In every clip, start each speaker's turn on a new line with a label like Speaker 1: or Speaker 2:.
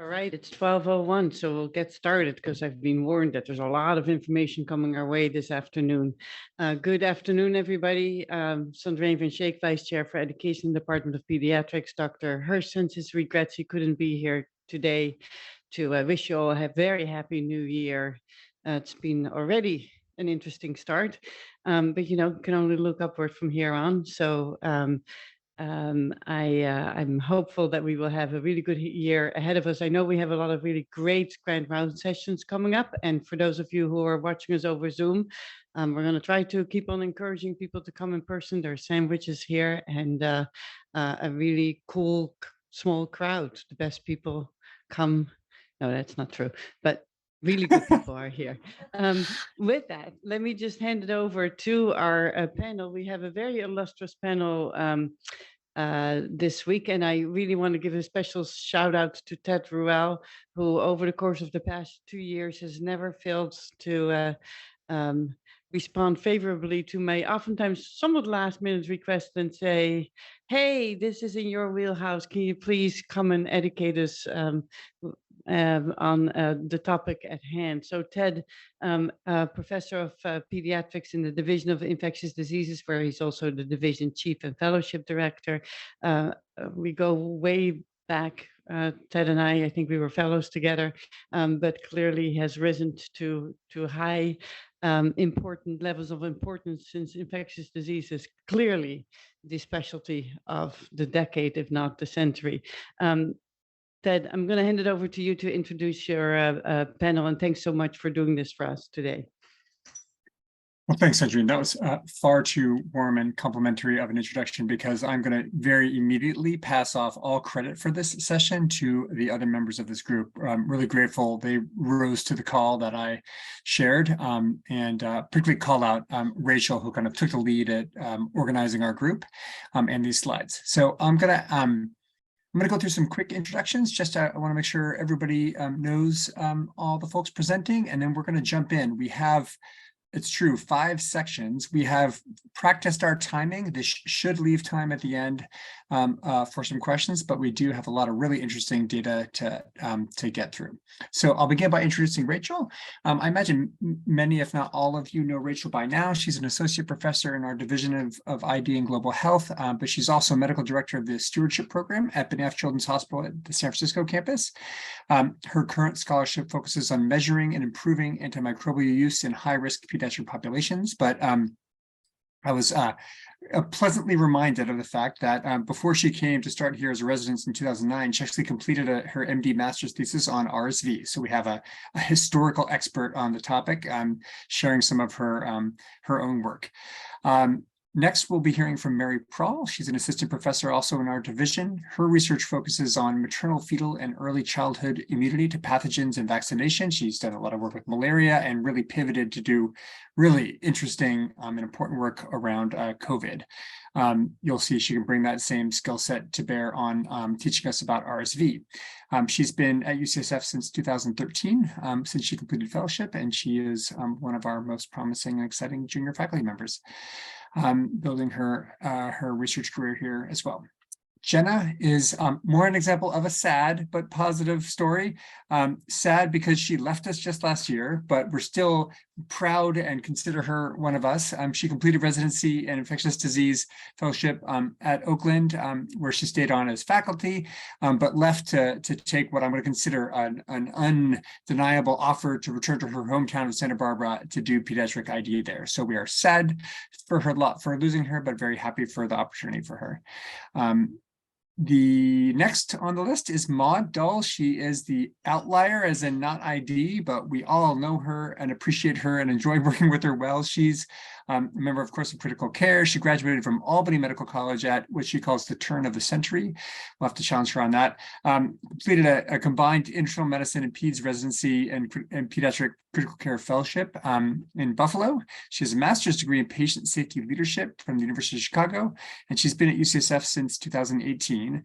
Speaker 1: All right, it's 12:01, so we'll get started because I've been warned that there's a lot of information coming our way this afternoon. Good afternoon, everybody. Sandrine van Schaik, Vice Chair for Education, Department of Pediatrics. Dr. Hirsch sends his regrets he couldn't be here today to wish you all a very happy new year. It's been already an interesting start, but can only look upward from here on. So I'm hopeful that we will have a really good year ahead of us. I know we have a lot of really great grand round sessions coming up. And for those of you who are watching us over Zoom, we're going to try to keep on encouraging people to come in person. There are sandwiches here and a really cool small crowd. The best people come. No, that's not true. But really good people are here. With that, let me just hand it over to our panel. We have a very illustrious panel this week, and I really want to give a special shout out to Ted Ruel, who over the course of the past 2 years has never failed to respond favorably to my oftentimes somewhat last minute request and say, hey, this is in your wheelhouse. Can you please come and educate us on the topic at hand? So Ted, professor of pediatrics in the Division of Infectious Diseases, where he's also the division chief and fellowship director. We go way back. Ted and I think we were fellows together, but clearly has risen to high important levels of importance since infectious diseases, clearly the specialty of the decade, if not the century. Ted, I'm going to hand it over to you to introduce your panel, and thanks so much for doing this for us today.
Speaker 2: Well, thanks, Sandrine. That was far too warm and complimentary of an introduction, because I'm going to very immediately pass off all credit for this session to the other members of this group. I'm really grateful they rose to the call that I shared, and particularly call out Rachel, who kind of took the lead at organizing our group and these slides. So I'm going to go through some quick introductions. Just I want to make sure everybody knows all the folks presenting, and then we're going to jump in. We have, it's true, 5 sections. We have practiced our timing. This should leave time at the end for some questions, but we do have a lot of really interesting data to get through. So I'll begin by introducing Rachel. I imagine many, if not all of you, know Rachel by now. She's an associate professor in our Division of ID and Global Health, but she's also medical director of the stewardship program at B'nai Children's Hospital at the San Francisco campus. Her current scholarship focuses on measuring and improving antimicrobial use in high-risk pediatric populations, but I was pleasantly reminded of the fact that before she came to start here as a resident in 2009, she actually completed her MD master's thesis on RSV. So we have a historical expert on the topic, sharing some of her own work. Next, we'll be hearing from Mary Prawl. She's an assistant professor also in our division. Her research focuses on maternal, fetal, and early childhood immunity to pathogens and vaccination. She's done a lot of work with malaria and really pivoted to do really interesting and important work around COVID. You'll see she can bring that same skill set to bear on teaching us about RSV. She's been at UCSF since 2013, since she completed fellowship, and she is one of our most promising and exciting junior faculty members, building her research career here as well. Jenna is more an example of a sad but positive story. Sad because she left us just last year, but we're still proud and consider her one of us. She completed residency and infectious disease fellowship at Oakland, where she stayed on as faculty, but left to take what I'm going to consider an undeniable offer to return to her hometown of Santa Barbara to do pediatric ID there. So we are sad for losing her, but very happy for the opportunity for her. The next on the list is Maud Dull. She is the outlier, as in not ID, but we all know her and appreciate her and enjoy working with her well. She's a member, of course, of critical care. She graduated from Albany Medical College at what she calls the turn of the century. We'll have to challenge her on that. Completed a combined internal medicine and peds residency and pediatric critical care fellowship in Buffalo. She has a master's degree in patient safety leadership from the University of Chicago, and she's been at UCSF since 2018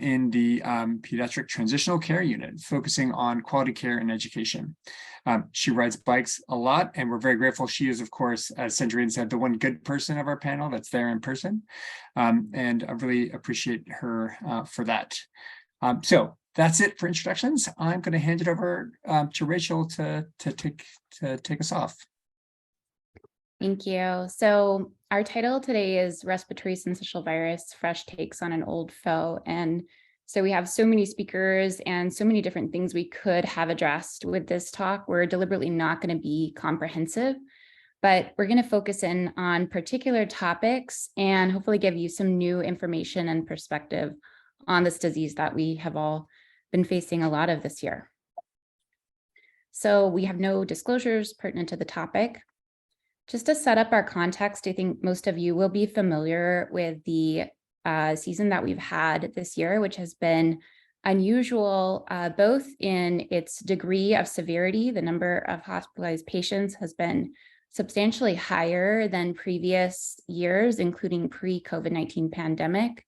Speaker 2: in the pediatric transitional care unit, focusing on quality care and education. She rides bikes a lot, and we're very grateful. She is, of course, as Sandrine said, the one good person of our panel that's there in person, and I really appreciate her for that. So that's it for introductions. I'm going to hand it over to Rachel to take us off.
Speaker 3: Thank you. So our title today is Respiratory Syncytial Virus, Fresh Takes on an Old Foe. And so we have so many speakers and so many different things we could have addressed with this talk. We're deliberately not going to be comprehensive, but we're going to focus in on particular topics and hopefully give you some new information and perspective on this disease that we have all been facing a lot of this year. So we have no disclosures pertinent to the topic. Just to set up our context, I think most of you will be familiar with the season that we've had this year, which has been unusual, both in its degree of severity. The number of hospitalized patients has been substantially higher than previous years, including pre-COVID-19 pandemic.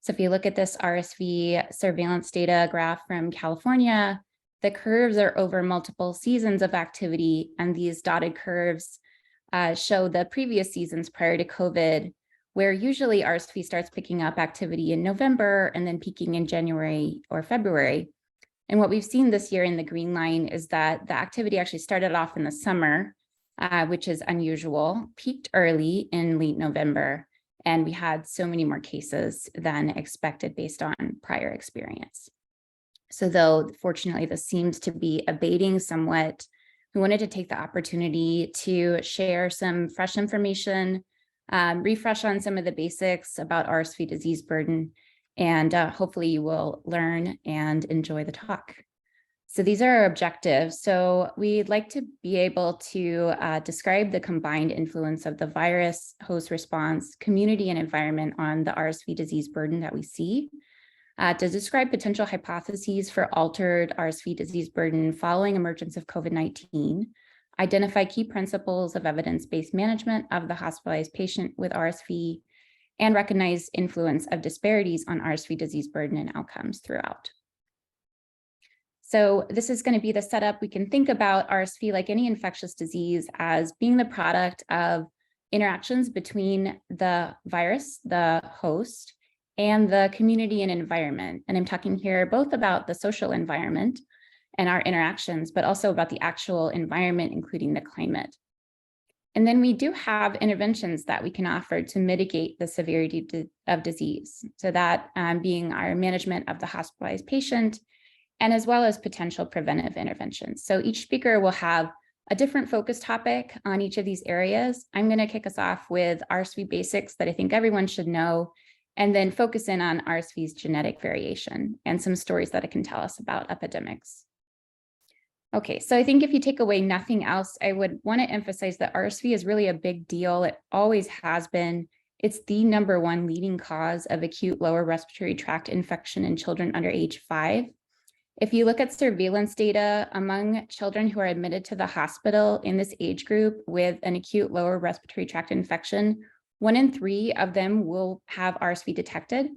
Speaker 3: So if you look at this RSV surveillance data graph from California, the curves are over multiple seasons of activity, and these dotted curves show the previous seasons prior to COVID, where usually RSV starts picking up activity in November and then peaking in January or February. And what we've seen this year in the green line is that the activity actually started off in the summer, which is unusual, peaked early in late November, and we had so many more cases than expected based on prior experience. So though, fortunately, this seems to be abating somewhat, we wanted to take the opportunity to share some fresh information, refresh on some of the basics about RSV disease burden, and hopefully you will learn and enjoy the talk. So these are our objectives. So we'd like to be able to describe the combined influence of the virus, host response, community, and environment on the RSV disease burden that we see. To describe potential hypotheses for altered RSV disease burden following emergence of COVID-19, identify key principles of evidence-based management of the hospitalized patient with RSV, and recognize influence of disparities on RSV disease burden and outcomes throughout. So this is going to be the setup. We can think about RSV, like any infectious disease, as being the product of interactions between the virus, the host, and the community and environment. And I'm talking here both about the social environment and our interactions, but also about the actual environment, including the climate. And then we do have interventions that we can offer to mitigate the severity of disease. So that being our management of the hospitalized patient, and as well as potential preventive interventions. So each speaker will have a different focus topic on each of these areas. I'm going to kick us off with RSV basics that I think everyone should know, and then focus in on RSV's genetic variation and some stories that it can tell us about epidemics. Okay, so I think if you take away nothing else, I would want to emphasize that RSV is really a big deal. It always has been. It's the #1 leading cause of acute lower respiratory tract infection in children under age 5. If you look at surveillance data among children who are admitted to the hospital in this age group with an acute lower respiratory tract infection, 1 in 3 of them will have RSV detected.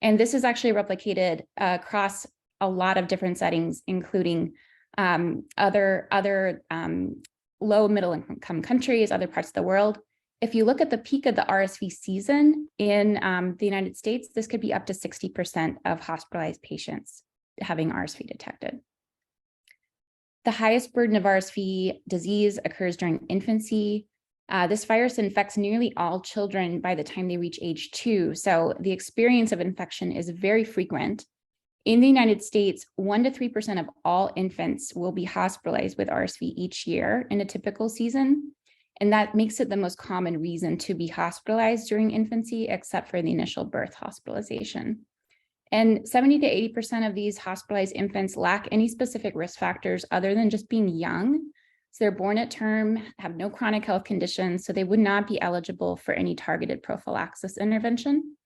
Speaker 3: And this is actually replicated across a lot of different settings, including other low middle income countries, other parts of the world. If you look at the peak of the RSV season in the United States, this could be up to 60% of hospitalized patients having RSV detected. The highest burden of RSV disease occurs during infancy. This virus infects nearly all children by the time they reach age 2. So the experience of infection is very frequent. In the United States, 1 to 3% of all infants will be hospitalized with RSV each year in a typical season. And that makes it the most common reason to be hospitalized during infancy, except for the initial birth hospitalization. And 70 to 80% of these hospitalized infants lack any specific risk factors other than just being young. So they're born at term, have no chronic health conditions, so they would not be eligible for any targeted prophylaxis intervention.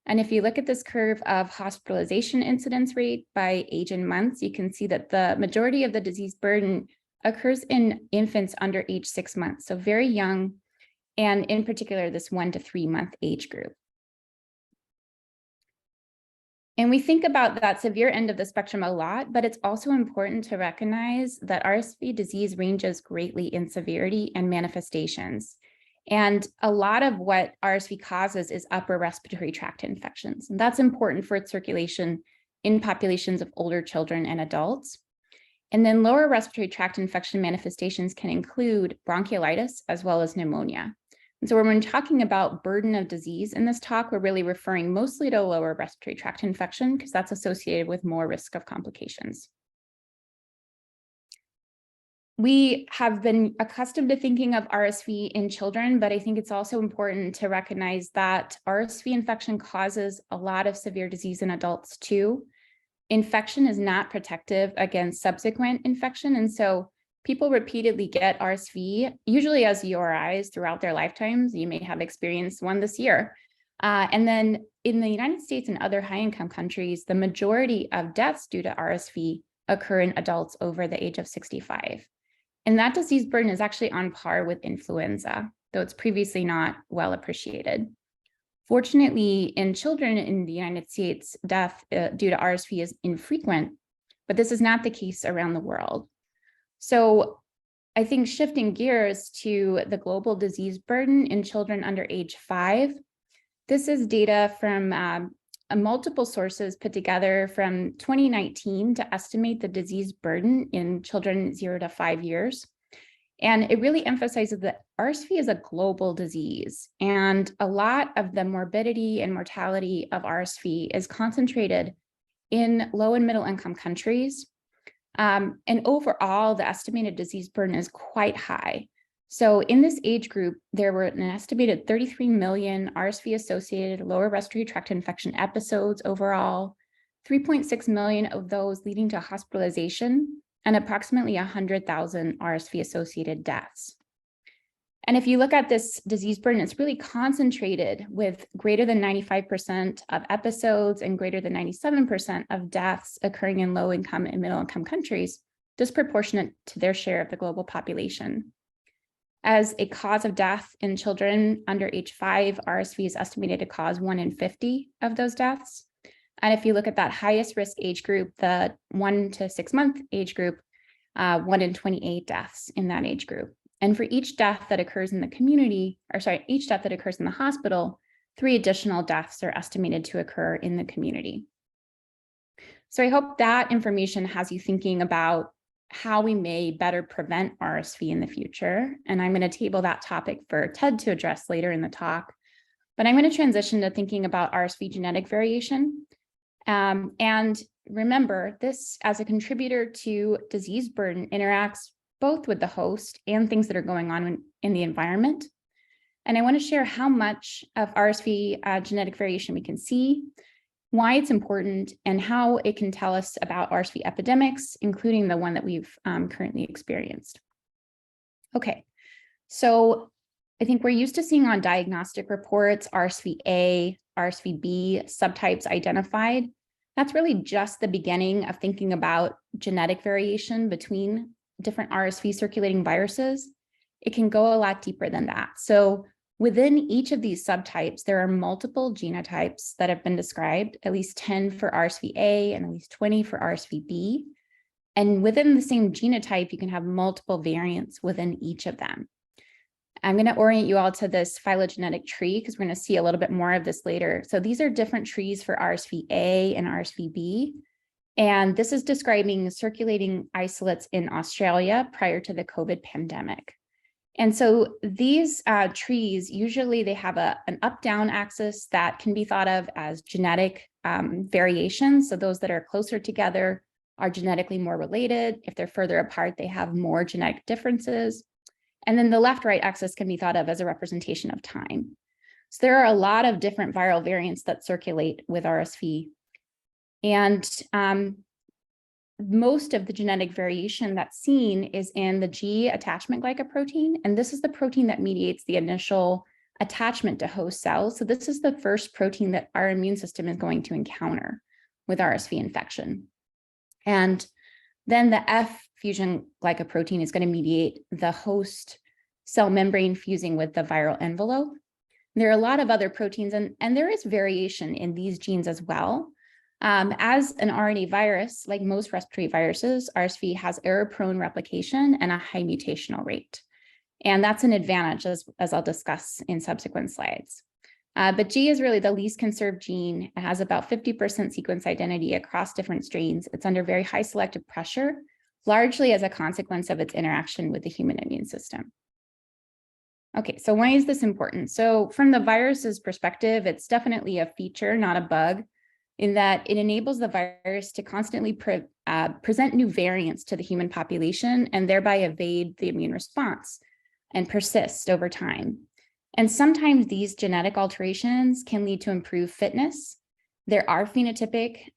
Speaker 3: And if you look at this curve of hospitalization incidence rate by age and months, you can see that the majority of the disease burden occurs in infants under age 6 months, so very young, and in particular, this 1 to 3 month age group. And we think about that severe end of the spectrum a lot, but it's also important to recognize that RSV disease ranges greatly in severity and manifestations. And a lot of what RSV causes is upper respiratory tract infections. And that's important for its circulation in populations of older children and adults. And then lower respiratory tract infection manifestations can include bronchiolitis as well as pneumonia. And so when we're talking about burden of disease in this talk, we're really referring mostly to lower respiratory tract infection because that's associated with more risk of complications. We have been accustomed to thinking of RSV in children, but I think it's also important to recognize that RSV infection causes a lot of severe disease in adults too. Infection is not protective against subsequent infection. And so people repeatedly get RSV, usually as URIs throughout their lifetimes. You may have experienced one this year. And then in the United States and other high-income countries, the majority of deaths due to RSV occur in adults over the age of 65. And that disease burden is actually on par with influenza, though it's previously not well appreciated. Fortunately, in children in the United States, death due to RSV is infrequent, but this is not the case around the world. So I think shifting gears to the global disease burden in children under age 5, this is data from multiple sources put together from 2019 to estimate the disease burden in children 0 to 5 years. And it really emphasizes that RSV is a global disease, and a lot of the morbidity and mortality of RSV is concentrated in low and middle income countries. And overall, the estimated disease burden is quite high. So in this age group, there were an estimated 33 million RSV-associated lower respiratory tract infection episodes overall, 3.6 million of those leading to hospitalization, and approximately 100,000 RSV-associated deaths. And if you look at this disease burden, it's really concentrated with greater than 95% of episodes and greater than 97% of deaths occurring in low-income and middle-income countries, disproportionate to their share of the global population. As a cause of death in children under age 5, RSV is estimated to cause 1 in 50 of those deaths. And if you look at that highest risk age group, the 1 to 6 month age group, 1 in 28 deaths in that age group. And for each death that occurs in the community, each death that occurs in the hospital, 3 additional deaths are estimated to occur in the community. So I hope that information has you thinking about how we may better prevent RSV in the future. And I'm going to table that topic for Ted to address later in the talk. But I'm going to transition to thinking about RSV genetic variation. And remember, this as a contributor to disease burden interacts both with the host and things that are going on in the environment. And I want to share how much of RSV genetic variation we can see, why it's important, and how it can tell us about RSV epidemics, including the one that we've currently experienced. Okay, so I think we're used to seeing on diagnostic reports RSV-A, RSV-B subtypes identified. That's really just the beginning of thinking about genetic variation between different RSV circulating viruses. It can go a lot deeper than that. So within each of these subtypes, there are multiple genotypes that have been described, at least 10 for RSV-A and at least 20 for RSV-B. And within the same genotype, you can have multiple variants within each of them. I'm going to orient you all to this phylogenetic tree because we're going to see a little bit more of this later. So these are different trees for RSV-A and RSV-B. And this is describing circulating isolates in Australia prior to the COVID pandemic. And so these trees, usually they have an up-down axis that can be thought of as genetic variation. So those that are closer together are genetically more related. If they're further apart, they have more genetic differences. And then the left-right axis can be thought of as a representation of time. So there are a lot of different viral variants that circulate with RSV. And most of the genetic variation that's seen is in the G attachment glycoprotein. And this is the protein that mediates the initial attachment to host cells. So this is the first protein that our immune system is going to encounter with RSV infection. And then the F fusion glycoprotein is going to mediate the host cell membrane fusing with the viral envelope. There are a lot of other proteins, and there is variation in these genes as well. As an RNA virus, like most respiratory viruses, RSV has error-prone replication and a high mutational rate. And that's an advantage, as I'll discuss in subsequent slides. But G is really the least conserved gene. It has about 50% sequence identity across different strains. It's under very high selective pressure, largely as a consequence of its interaction with the human immune system. Okay, so why is this important? So from the virus's perspective, it's definitely a feature, not a bug, in that it enables the virus to constantly present new variants to the human population and thereby evade the immune response and persist over time. And sometimes these genetic alterations can lead to improved fitness. There are phenotypic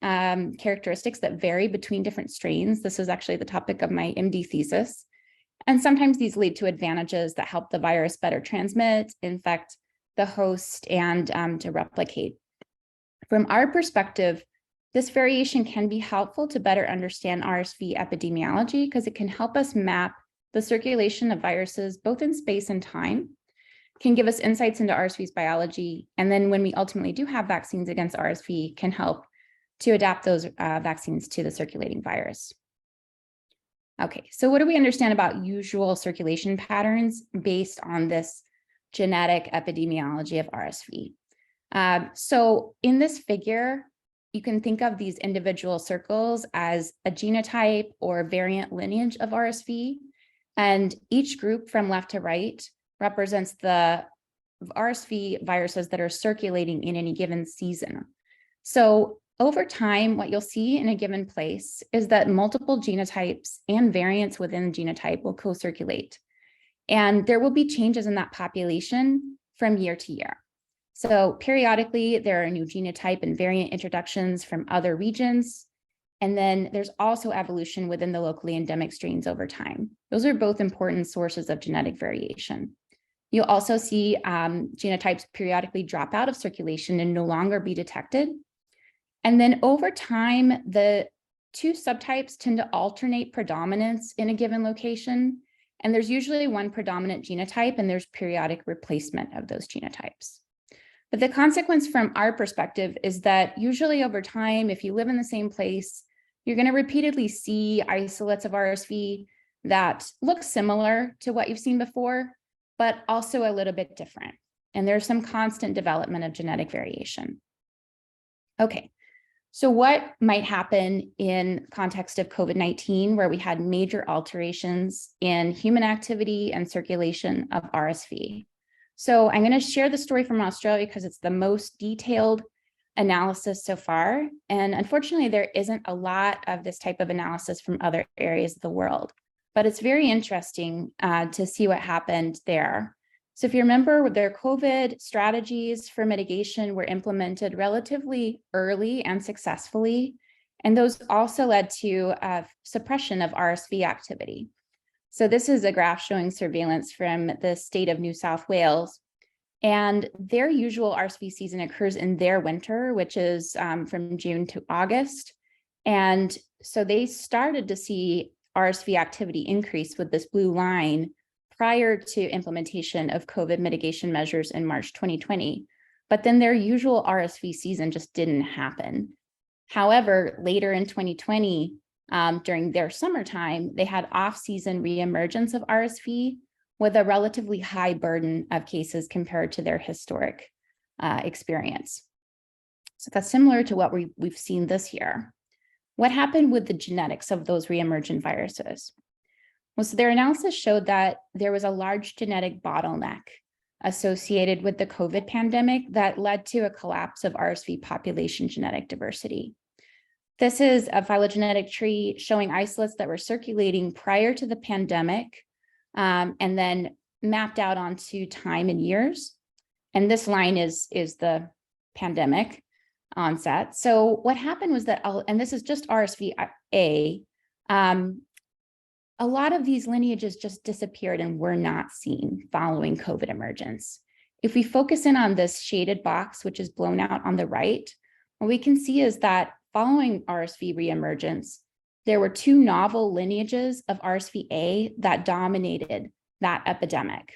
Speaker 3: characteristics that vary between different strains. This is actually the topic of my MD thesis. And sometimes these lead to advantages that help the virus better transmit, infect the host, and to replicate. From our perspective, this variation can be helpful to better understand RSV epidemiology because it can help us map the circulation of viruses both in space and time, can give us insights into RSV's biology, and then when we ultimately do have vaccines against RSV, can help to adapt those vaccines to the circulating virus. Okay, so what do we understand about usual circulation patterns based on this genetic epidemiology of RSV? So in this figure, you can think of these individual circles as a genotype or variant lineage of RSV, and each group from left to right represents the RSV viruses that are circulating in any given season. So over time, what you'll see in a given place is that multiple genotypes and variants within the genotype will co-circulate. And there will be changes in that population from year to year. So periodically, there are new genotype and variant introductions from other regions. And then there's also evolution within the locally endemic strains over time. Those are both important sources of genetic variation. You'll also see genotypes periodically drop out of circulation and no longer be detected. And then over time, the two subtypes tend to alternate predominance in a given location. And there's usually one predominant genotype and there's periodic replacement of those genotypes. But the consequence from our perspective is that usually over time, if you live in the same place, you're going to repeatedly see isolates of RSV that look similar to what you've seen before, but also a little bit different. And there's some constant development of genetic variation. Okay, so what might happen in context of COVID-19, where we had major alterations in human activity and circulation of RSV? So I'm going to share the story from Australia because it's the most detailed analysis so far. And unfortunately, there isn't a lot of this type of analysis from other areas of the world. But it's very interesting to see what happened there. So if you remember, their COVID strategies for mitigation were implemented relatively early and successfully, and those also led to suppression of RSV activity. So this is a graph showing surveillance from the state of New South Wales, and their usual RSV season occurs in their winter, which is from June to August. And so they started to see RSV activity increase with this blue line prior to implementation of COVID mitigation measures in March 2020. But then their usual RSV season just didn't happen. However, later in 2020, during their summertime, they had off-season reemergence of RSV with a relatively high burden of cases compared to their historic experience. So that's similar to what we've seen this year. What happened with the genetics of those reemergent viruses? Well, so their analysis showed that there was a large genetic bottleneck associated with the COVID pandemic that led to a collapse of RSV population genetic diversity. This is a phylogenetic tree showing isolates that were circulating prior to the pandemic and then mapped out onto time and years. And this line is the pandemic onset. So what happened was that, and this is just RSV-A, a lot of these lineages just disappeared and were not seen following COVID emergence. If we focus in on this shaded box, which is blown out on the right, what we can see is that following RSV reemergence, there were two novel lineages of RSV-A that dominated that epidemic.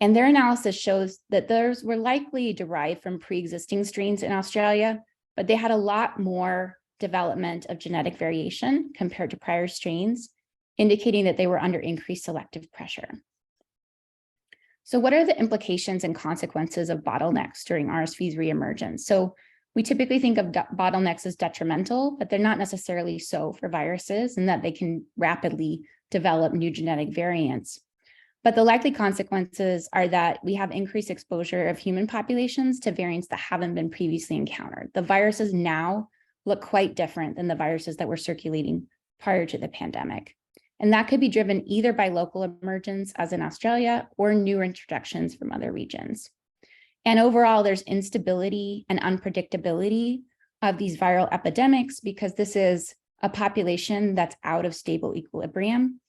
Speaker 3: And their analysis shows that those were likely derived from pre-existing strains in Australia, but they had a lot more development of genetic variation compared to prior strains, indicating that they were under increased selective pressure. So what are the implications and consequences of bottlenecks during RSV's reemergence? So we typically think of bottlenecks as detrimental, but they're not necessarily so for viruses, and that they can rapidly develop new genetic variants. But the likely consequences are that we have increased exposure of human populations to variants that haven't been previously encountered. The viruses now look quite different than the viruses that were circulating prior to the pandemic. And that could be driven either by local emergence, as in Australia, or newer introductions from other regions. And overall, there's instability and unpredictability of these viral epidemics because this is a population that's out of stable equilibrium.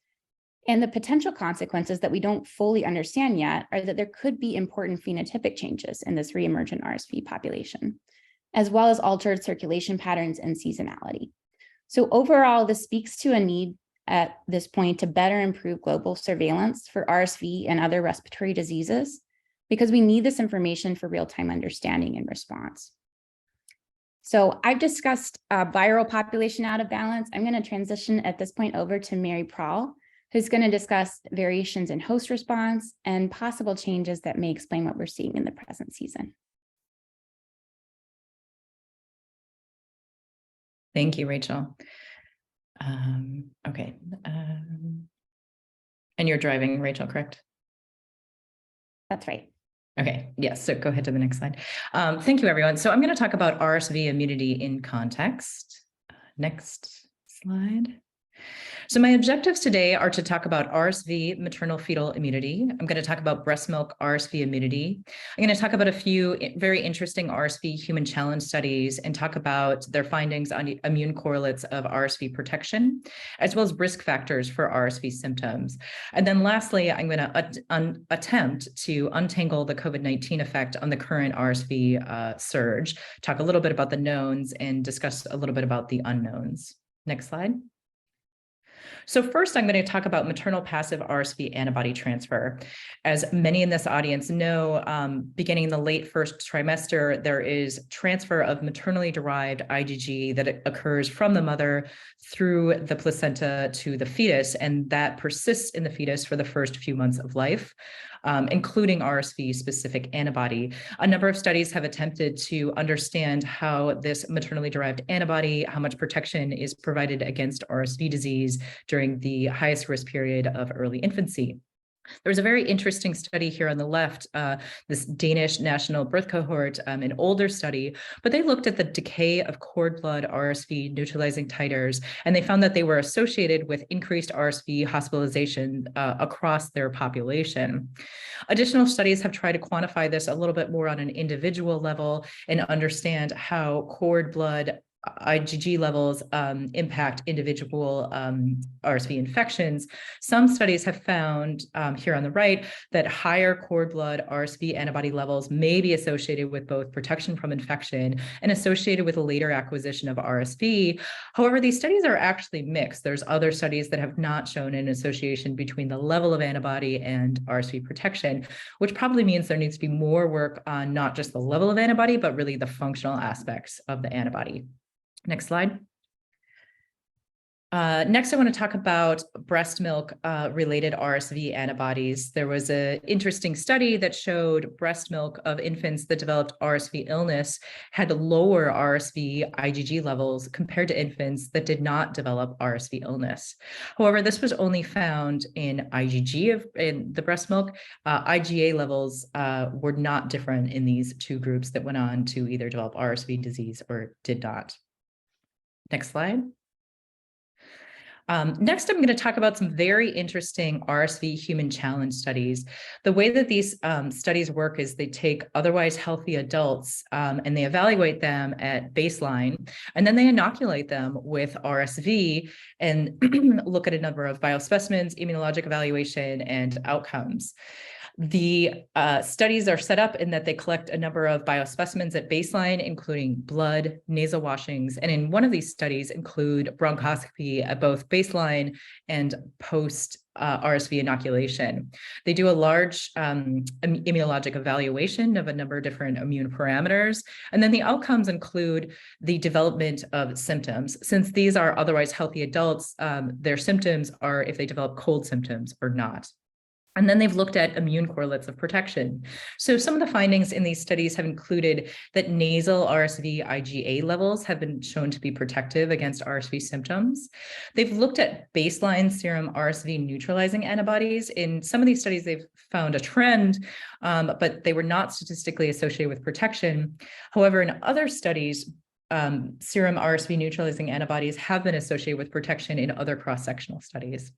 Speaker 3: And the potential consequences that we don't fully understand yet are that there could be important phenotypic changes in this reemergent RSV population, as well as altered circulation patterns and seasonality. So overall, this speaks to a need at this point to better improve global surveillance for RSV and other respiratory diseases, because we need this information for real-time understanding and response. So I've discussed viral population out of balance. I'm going to transition at this point over to Mary Prahl, who's going to discuss variations in host response and possible changes that may explain what we're seeing in the present season.
Speaker 4: Thank you, Rachel. Okay. And you're driving, Rachel, correct?
Speaker 3: That's right.
Speaker 4: Okay, yes, so go ahead to the next slide. Thank you, everyone. So I'm going to talk about RSV immunity in context. Next slide. So my objectives today are to talk about RSV maternal fetal immunity. I'm going to talk about breast milk RSV immunity. I'm going to talk about a few very interesting RSV human challenge studies and talk about their findings on immune correlates of RSV protection, as well as risk factors for RSV symptoms. And then lastly, I'm going to attempt to untangle the COVID-19 effect on the current RSV surge, talk a little bit about the knowns and discuss a little bit about the unknowns. Next slide. So first, I'm going to talk about maternal passive RSV antibody transfer. As many in this audience know, beginning in the late first trimester, there is transfer of maternally derived IgG that occurs from the mother through the placenta to the fetus, and that persists in the fetus for the first few months of life, including RSV-specific antibody. A number of studies have attempted to understand how this maternally derived antibody, how much protection is provided against RSV disease during the highest risk period of early infancy. There was a very interesting study here on the left, this Danish national birth cohort, an older study, but they looked at the decay of cord blood RSV neutralizing titers, and they found that they were associated with increased RSV hospitalization across their population. Additional studies have tried to quantify this a little bit more on an individual level and understand how cord blood IgG levels impact individual RSV infections. Some studies have found here on the right that higher cord blood RSV antibody levels may be associated with both protection from infection and associated with a later acquisition of RSV. However, these studies are actually mixed. There's other studies that have not shown an association between the level of antibody and RSV protection, which probably means there needs to be more work on not just the level of antibody, but really the functional aspects of the antibody. Next slide. Next, I want to talk about breast milk related RSV antibodies. There was an interesting study that showed breast milk of infants that developed RSV illness had lower RSV IgG levels compared to infants that did not develop RSV illness. However, this was only found in IgG in the breast milk. IgA levels were not different in these two groups that went on to either develop RSV disease or did not. Next slide. Next, I'm going to talk about some very interesting RSV human challenge studies. The way that these studies work is they take otherwise healthy adults and they evaluate them at baseline, and then they inoculate them with RSV and look at a number of biospecimens, immunologic evaluation, and outcomes. The studies are set up in that they collect a number of biospecimens at baseline, including blood, nasal washings, and in one of these studies include bronchoscopy at both baseline and post RSV inoculation. They do a large immunologic evaluation of a number of different immune parameters, and then the outcomes include the development of symptoms. Since these are otherwise healthy adults, their symptoms are if they develop cold symptoms or not. And then they've looked at immune correlates of protection. So some of the findings in these studies have included that nasal RSV IgA levels have been shown to be protective against RSV symptoms. They've looked at baseline serum RSV neutralizing antibodies. In some of these studies, they've found a trend, but they were not statistically associated with protection. However, in other studies, serum RSV neutralizing antibodies have been associated with protection in other cross-sectional studies.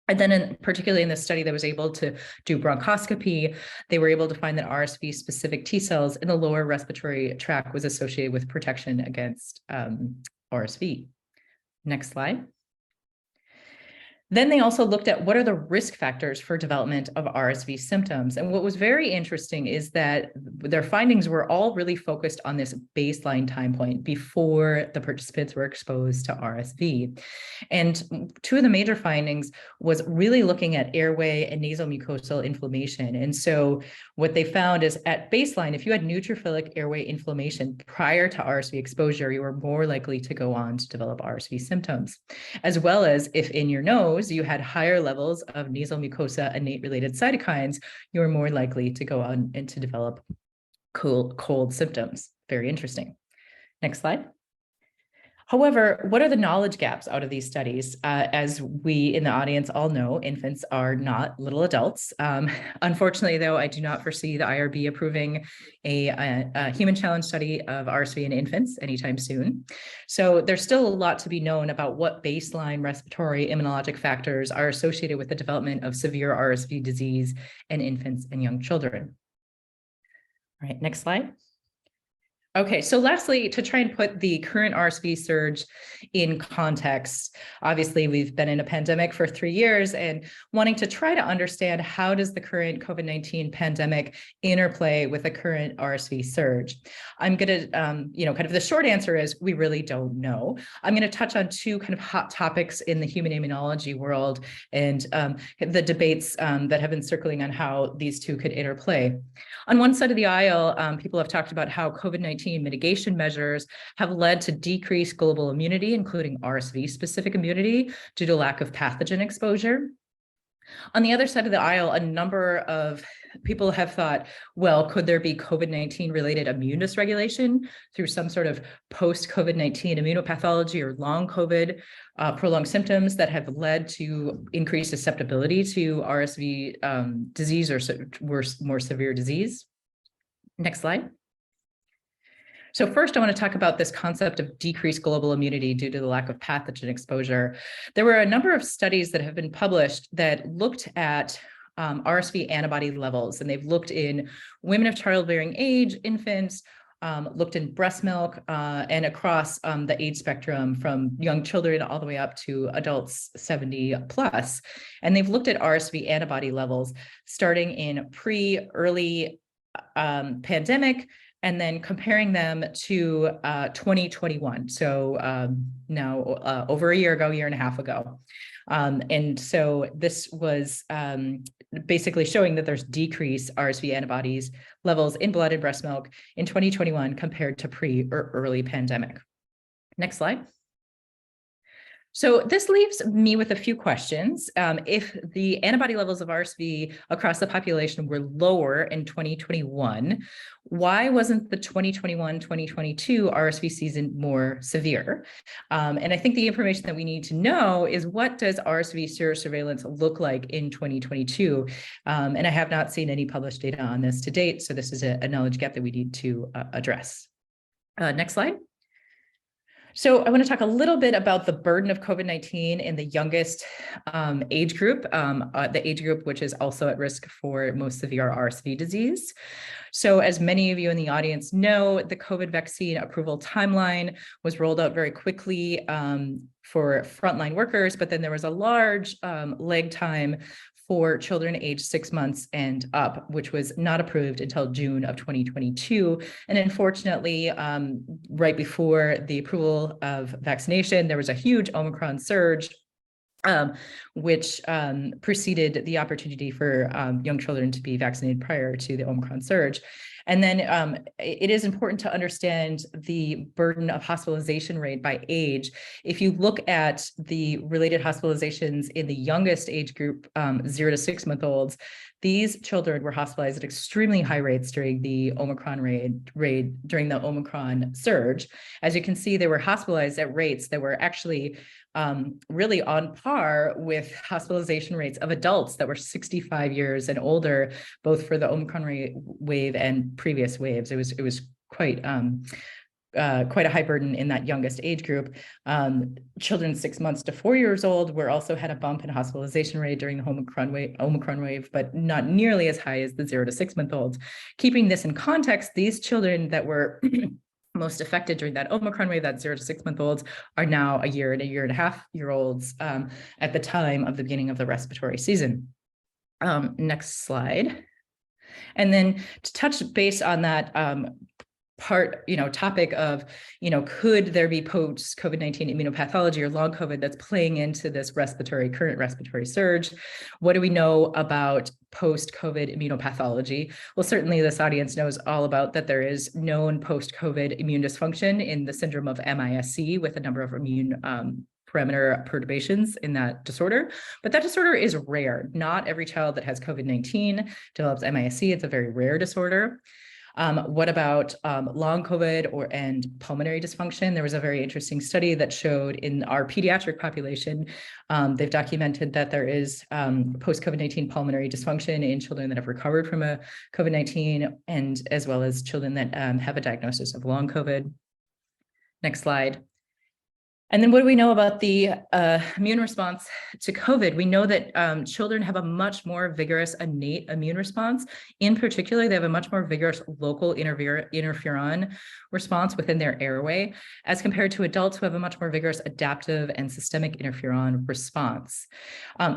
Speaker 4: And then particularly in this study that was able to do bronchoscopy, they were able to find that RSV specific T cells in the lower respiratory tract was associated with protection against RSV. Next slide. Then they also looked at what are the risk factors for development of RSV symptoms. And what was very interesting is that their findings were all really focused on this baseline time point before the participants were exposed to RSV. And two of the major findings was really looking at airway and nasal mucosal inflammation. And so what they found is at baseline, if you had neutrophilic airway inflammation prior to RSV exposure, you were more likely to go on to develop RSV symptoms, as well as if in your nose, you had higher levels of nasal mucosa innate-related cytokines, you were more likely to go on and to develop cold symptoms. Very interesting. Next slide. However, what are the knowledge gaps out of these studies? As we in the audience all know, infants are not little adults. Unfortunately, though, I do not foresee the IRB approving a human challenge study of RSV in infants anytime soon. So there's still a lot to be known about what baseline respiratory immunologic factors are associated with the development of severe RSV disease in infants and young children. All right, next slide. Okay, so lastly, to try and put the current RSV surge in context, obviously we've been in a pandemic for 3 years and wanting to try to understand how does the current COVID-19 pandemic interplay with the current RSV surge. I'm going to, kind of the short answer is we really don't know. I'm going to touch on two kind of hot topics in the human immunology world and the debates that have been circling on how these two could interplay. On one side of the aisle, people have talked about how COVID-19 mitigation measures have led to decreased global immunity, including RSV-specific immunity, due to lack of pathogen exposure. On the other side of the aisle, a number of people have thought, well, could there be COVID-19 related immune dysregulation through some sort of post-COVID-19 immunopathology or long COVID prolonged symptoms that have led to increased susceptibility to RSV disease or more severe disease? Next slide. So first, I want to talk about this concept of decreased global immunity due to the lack of pathogen exposure. There were a number of studies that have been published that looked at RSV antibody levels, and they've looked in women of childbearing age, infants, looked in breast milk, and across the age spectrum from young children all the way up to adults 70 plus. And they've looked at RSV antibody levels starting in early pandemic, and then comparing them to 2021. So now over a year ago, year and a half ago. And so this was basically showing that there's decreased RSV antibodies levels in blood and breast milk in 2021 compared to or early pandemic. Next slide. So this leaves me with a few questions. If the antibody levels of RSV across the population were lower in 2021, why wasn't the 2021-2022 RSV season more severe? And I think the information that we need to know is what does RSV serosurveillance look like in 2022? And I have not seen any published data on this to date, so this is a knowledge gap that we need to address. Next slide. So I want to talk a little bit about the burden of COVID-19 in the youngest age group, the age group which is also at risk for most severe RSV disease. So as many of you in the audience know, the COVID vaccine approval timeline was rolled out very quickly for frontline workers, but then there was a large lag time for children aged 6 months and up, which was not approved until June of 2022. And unfortunately, right before the approval of vaccination, there was a huge Omicron surge, which preceded the opportunity for young children to be vaccinated prior to the Omicron surge. And then it is important to understand the burden of hospitalization rate by age. If you look at the related hospitalizations in the youngest age group, 0 to 6 month olds, these children were hospitalized at extremely high rates during the Omicron during the Omicron surge. As you can see, they were hospitalized at rates that were actually really on par with hospitalization rates of adults that were 65 years and older, both for the Omicron wave and previous waves. It was quite a high burden in that youngest age group. Children 6 months to 4 years old also had a bump in hospitalization rate during the Omicron wave, but not nearly as high as the 0 to 6 month olds. Keeping this in context, these children that were most affected during that Omicron wave, that 0 to 6 month olds, are now a year and a half year olds at the time of the beginning of the respiratory season. Next slide. And then to touch base on that topic of, could there be post COVID-19 immunopathology or long COVID that's playing into this current respiratory surge? What do we know about post-COVID immunopathology? Well, certainly this audience knows all about that there is known post-COVID immune dysfunction in the syndrome of MISC with a number of immune parameter perturbations in that disorder, but that disorder is rare. Not every child that has COVID-19 develops MISC. It's a very rare disorder. What about long COVID and pulmonary dysfunction? There was a very interesting study that showed in our pediatric population, they've documented that there is post-COVID-19 pulmonary dysfunction in children that have recovered from a COVID-19 and as well as children that have a diagnosis of long COVID. Next slide. And then what do we know about the immune response to COVID? We know that children have a much more vigorous innate immune response. In particular, they have a much more vigorous local interferon response within their airway, as compared to adults who have a much more vigorous adaptive and systemic interferon response.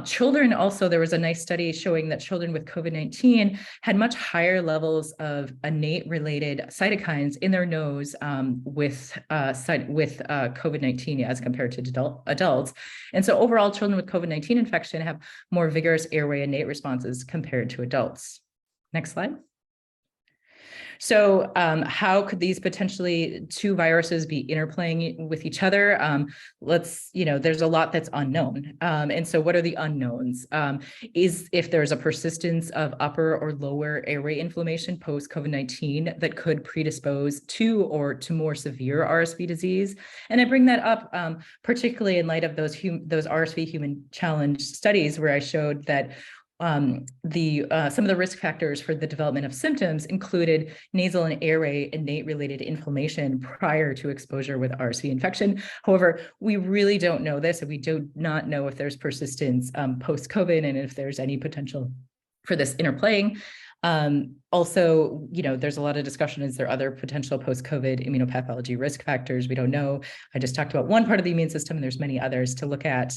Speaker 4: Children also, there was a nice study showing that children with COVID-19 had much higher levels of innate related cytokines in their nose with COVID-19 as compared to adults. And so overall, children with COVID-19 infection have more vigorous airway innate responses compared to adults. Next slide. So how could these potentially two viruses be interplaying with each other? There's a lot that's unknown. And so what are the unknowns? Is if there's a persistence of upper or lower airway inflammation post-COVID-19 that could predispose to or to more severe RSV disease. And I bring that up particularly in light of those RSV human challenge studies where I showed that some of the risk factors for the development of symptoms included nasal and airway innate related inflammation prior to exposure with RSV infection. However, we really don't know this, and we do not know if there's persistence post-COVID and if there's any potential for this interplaying. Also, there's a lot of discussion. Is there other potential post-COVID immunopathology risk factors? We don't know. I just talked about one part of the immune system, and there's many others to look at.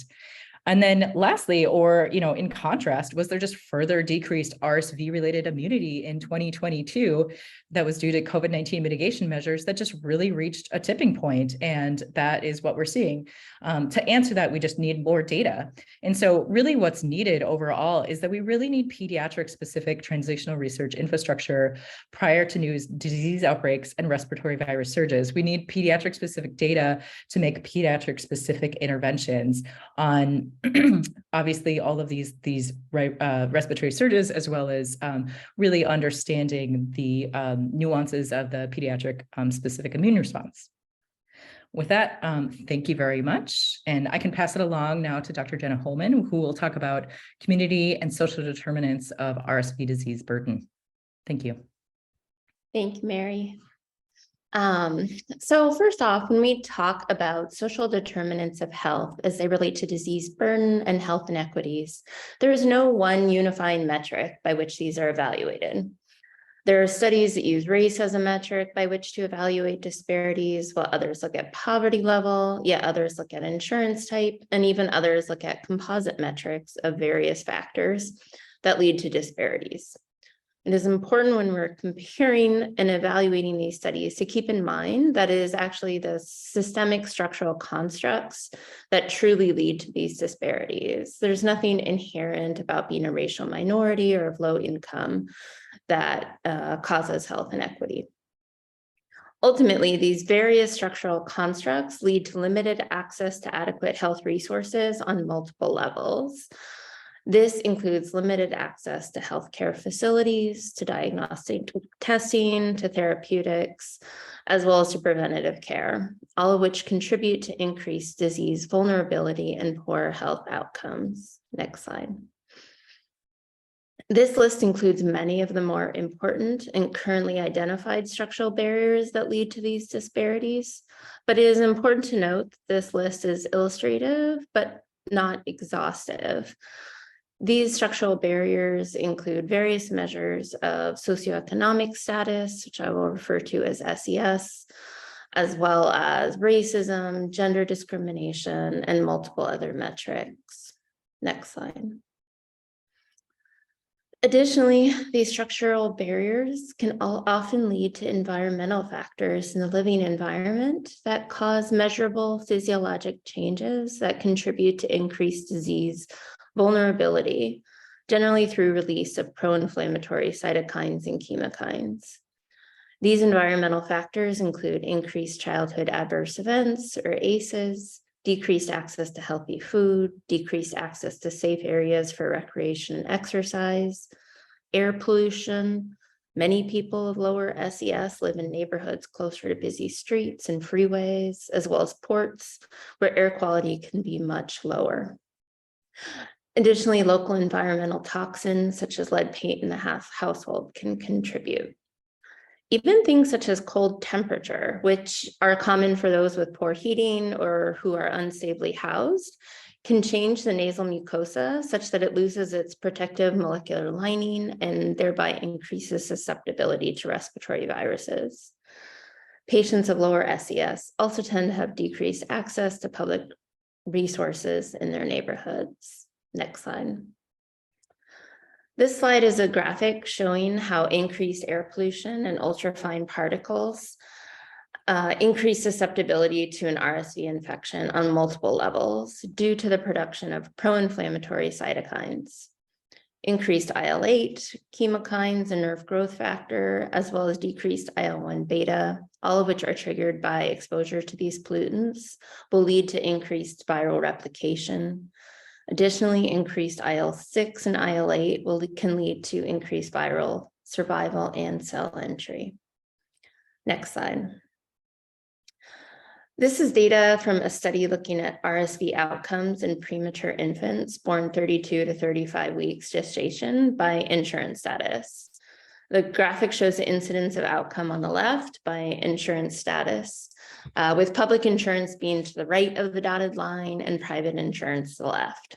Speaker 4: And then lastly, or, in contrast, was there just further decreased RSV-related immunity in 2022 that was due to COVID-19 mitigation measures that just really reached a tipping point? And that is what we're seeing. To answer that, we just need more data. And so really what's needed overall is that we really need pediatric-specific translational research infrastructure prior to new disease outbreaks and respiratory virus surges. We need pediatric-specific data to make pediatric-specific interventions on obviously all of these respiratory surges, as well as really understanding the nuances of the pediatric specific immune response. With that, thank you very much. And I can pass it along now to Dr. Jenna Holman, who will talk about community and social determinants of RSV disease burden. Thank you.
Speaker 5: Thank you, Mary. So first off, when we talk about social determinants of health as they relate to disease burden and health inequities, there is no one unifying metric by which these are evaluated. There are studies that use race as a metric by which to evaluate disparities, while others look at poverty level, yet others look at insurance type, and even others look at composite metrics of various factors that lead to disparities. It is important when we're comparing and evaluating these studies to keep in mind that it is actually the systemic structural constructs that truly lead to these disparities. There's nothing inherent about being a racial minority or of low income. that causes health inequity. Ultimately, these various structural constructs lead to limited access to adequate health resources on multiple levels. This includes limited access to healthcare facilities, to diagnostic testing, to therapeutics, as well as to preventative care, all of which contribute to increased disease vulnerability and poor health outcomes. Next slide. This list includes many of the more important and currently identified structural barriers that lead to these disparities, but it is important to note that this list is illustrative, but not exhaustive. These structural barriers include various measures of socioeconomic status, which I will refer to as SES, as well as racism, gender discrimination, and multiple other metrics. Next slide. Additionally, these structural barriers can often lead to environmental factors in the living environment that cause measurable physiologic changes that contribute to increased disease vulnerability, generally through release of pro-inflammatory cytokines and chemokines. These environmental factors include increased childhood adverse events, or ACEs, decreased access to healthy food, decreased access to safe areas for recreation and exercise, air pollution. Many people of lower SES live in neighborhoods closer to busy streets and freeways, as well as ports, where air quality can be much lower. Additionally, local environmental toxins, such as lead paint in the household, can contribute. Even things such as cold temperature, which are common for those with poor heating or who are unstably housed, can change the nasal mucosa such that it loses its protective molecular lining and thereby increases susceptibility to respiratory viruses. Patients of lower SES also tend to have decreased access to public resources in their neighborhoods. Next slide. This slide is a graphic showing how increased air pollution and ultrafine particles increase susceptibility to an RSV infection on multiple levels due to the production of pro-inflammatory cytokines, increased IL-8, chemokines, and nerve growth factor, as well as decreased IL-1 beta, all of which are triggered by exposure to these pollutants, will lead to increased viral replication. Additionally, increased IL-6 and IL-8 can lead to increased viral survival and cell entry. Next slide. This is data from a study looking at RSV outcomes in premature infants born 32 to 35 weeks gestation by insurance status. The graphic shows the incidence of outcome on the left by insurance status, with public insurance being to the right of the dotted line and private insurance to the left.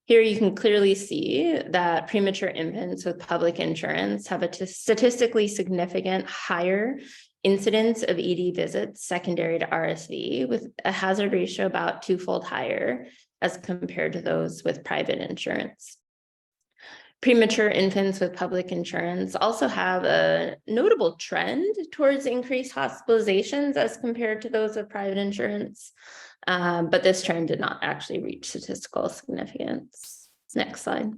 Speaker 5: Here you can clearly see that premature infants with public insurance have a statistically significant higher incidence of ED visits secondary to RSV, with a hazard ratio about twofold higher as compared to those with private insurance. Premature infants with public insurance also have a notable trend towards increased hospitalizations as compared to those with private insurance, but this trend did not actually reach statistical significance. Next slide.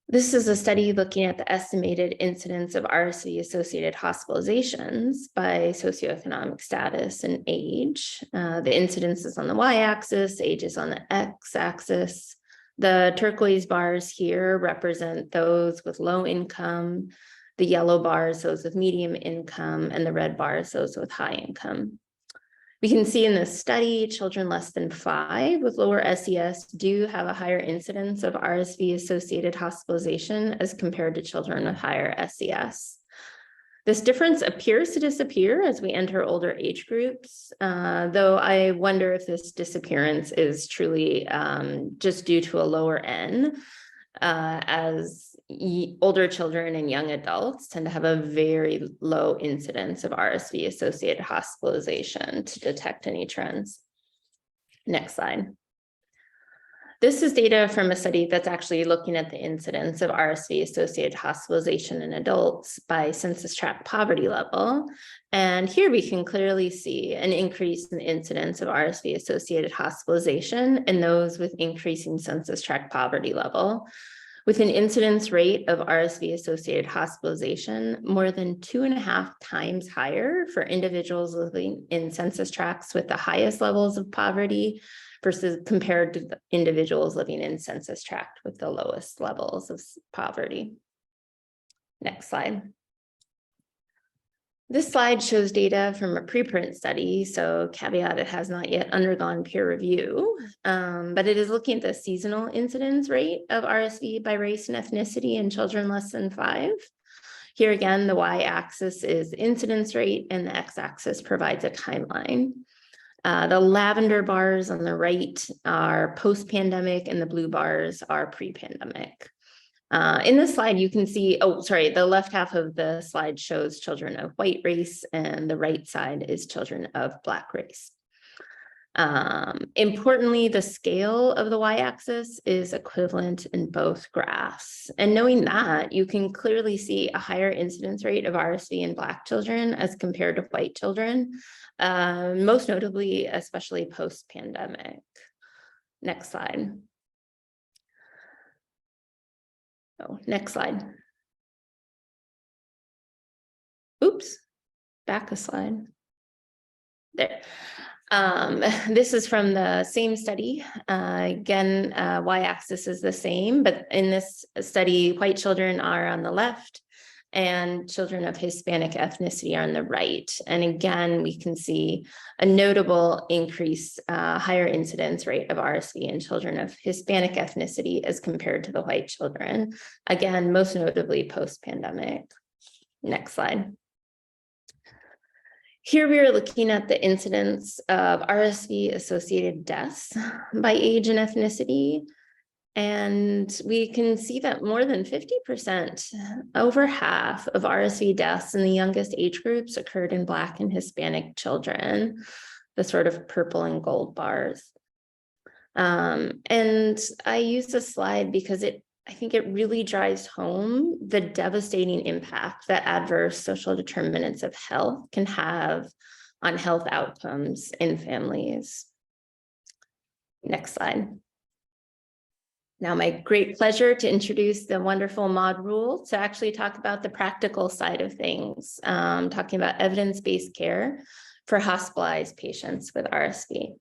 Speaker 5: This is a study looking at the estimated incidence of RSV-associated hospitalizations by socioeconomic status and age. The incidence is on the y-axis, age is on the x-axis. The turquoise bars here represent those with low income, the yellow bars those with medium income, and the red bars those with high income. We can see in this study, children less than 5 with lower SES do have a higher incidence of RSV-associated hospitalization as compared to children with higher SES. This difference appears to disappear as we enter older age groups, though I wonder if this disappearance is truly just due to a lower N, as older children and young adults tend to have a very low incidence of RSV-associated hospitalization to detect any trends. Next slide. This is data from a study that's actually looking at the incidence of RSV-associated hospitalization in adults by census tract poverty level. And here we can clearly see an increase in the incidence of RSV-associated hospitalization in those with increasing census tract poverty level, with an incidence rate of RSV-associated hospitalization more than 2.5 times higher for individuals living in census tracts with the highest levels of poverty versus compared to the individuals living in census tract with the lowest levels of poverty. Next slide. This slide shows data from a preprint study, so caveat, it has not yet undergone peer review, but it is looking at the seasonal incidence rate of RSV by race and ethnicity in children less than 5. Here again, the y-axis is incidence rate and the x-axis provides a timeline. The lavender bars on the right are post-pandemic and the blue bars are pre-pandemic. In this slide, you can see, the left half of the slide shows children of white race and the right side is children of Black race. Importantly, the scale of the y-axis is equivalent in both graphs. And knowing that, you can clearly see a higher incidence rate of RSV in Black children as compared to white children, most notably, especially post-pandemic. Next slide. Oh, next slide. Oops, back a slide. There. This is from the same study. Again, y-axis is the same, but in this study, white children are on the left and children of Hispanic ethnicity are on the right. And again, we can see a notable increase, higher incidence rate of RSV in children of Hispanic ethnicity as compared to the white children. Again, most notably post-pandemic. Next slide. Here we are looking at the incidence of RSV-associated deaths by age and ethnicity. And we can see that more than 50%, over half of RSV deaths in the youngest age groups occurred in Black and Hispanic children, the sort of purple and gold bars. And I use this slide because I think it really drives home the devastating impact that adverse social determinants of health can have on health outcomes in families. Next slide. Now, my great pleasure to introduce the wonderful Maud Rule to actually talk about the practical side of things, talking about evidence-based care for hospitalized patients with RSV.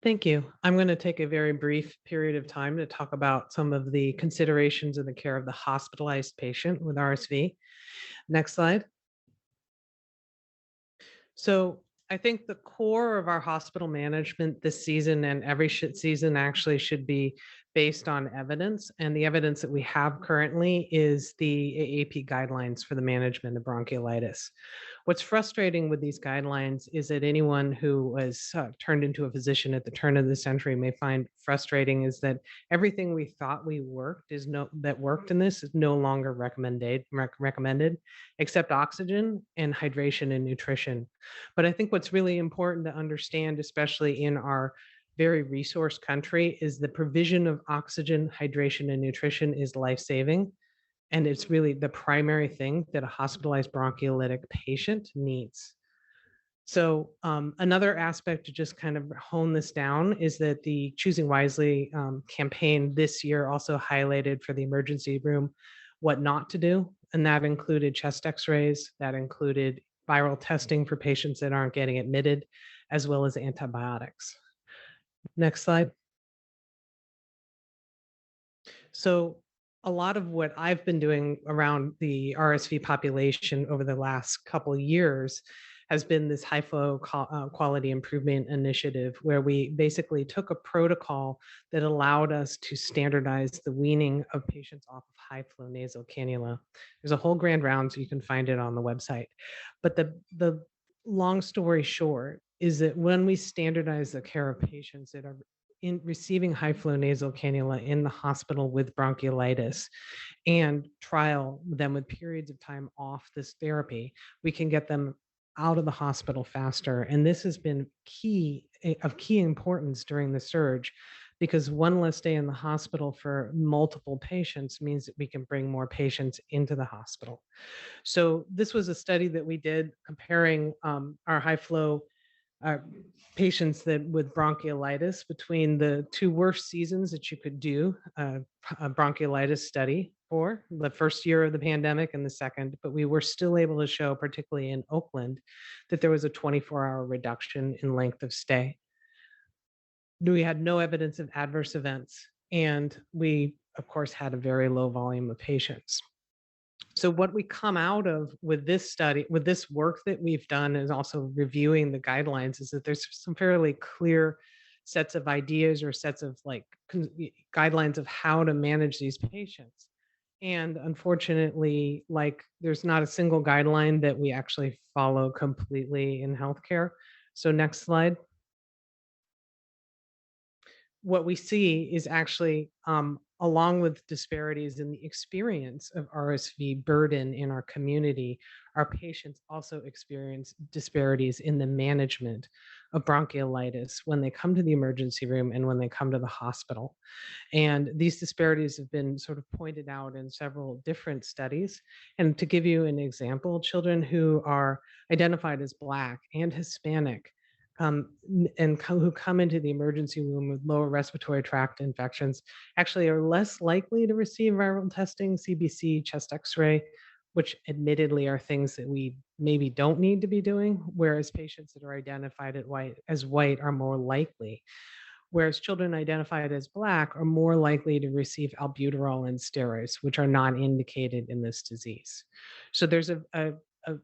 Speaker 6: Thank you. I'm going to take a very brief period of time to talk about some of the considerations in the care of the hospitalized patient with RSV. Next slide. So I think the core of our hospital management this season and every season actually should be based on evidence. And the evidence that we have currently is the AAP guidelines for the management of bronchiolitis. What's frustrating with these guidelines is that anyone who was turned into a physician at the turn of the century may find frustrating is that everything we thought that worked in this is no longer recommended, except oxygen and hydration and nutrition. But I think what's really important to understand, especially in our very resource country, is the provision of oxygen, hydration, and nutrition is life-saving. And it's really the primary thing that a hospitalized bronchiolitic patient needs. So another aspect to just kind of hone this down is that the Choosing Wisely campaign this year also highlighted for the emergency room what not to do. And that included chest x-rays, that included viral testing for patients that aren't getting admitted, as well as antibiotics. Next slide. So a lot of what I've been doing around the RSV population over the last couple of years has been this high flow quality improvement initiative, where we basically took a protocol that allowed us to standardize the weaning of patients off of high flow nasal cannula. There's a whole grand round, so you can find it on the website. But the long story short is that when we standardize the care of patients that are in receiving high flow nasal cannula in the hospital with bronchiolitis and trial them with periods of time off this therapy, we can get them out of the hospital faster. And this has been of key importance during the surge, because one less day in the hospital for multiple patients means that we can bring more patients into the hospital. So this was a study that we did comparing our high flow patients that with bronchiolitis between the two worst seasons that you could do a bronchiolitis study for, the first year of the pandemic and the second, but we were still able to show, particularly in Oakland, that there was a 24-hour reduction in length of stay. We had no evidence of adverse events, and we, of course, had a very low volume of patients. So what we come out of with this study, with this work that we've done, is also reviewing the guidelines, is that there's some fairly clear sets of ideas or sets of like guidelines of how to manage these patients. And unfortunately, like there's not a single guideline that we actually follow completely in healthcare. So next slide. What we see is actually, along with disparities in the experience of RSV burden in our community, our patients also experience disparities in the management of bronchiolitis when they come to the emergency room and when they come to the hospital. And these disparities have been sort of pointed out in several different studies. And to give you an example, children who are identified as Black and Hispanic who come into the emergency room with lower respiratory tract infections actually are less likely to receive viral testing, CBC, chest X-ray, which admittedly are things that we maybe don't need to be doing, whereas patients that are identified as white are more likely. Whereas children identified as Black are more likely to receive albuterol and steroids, which are not indicated in this disease. So there's a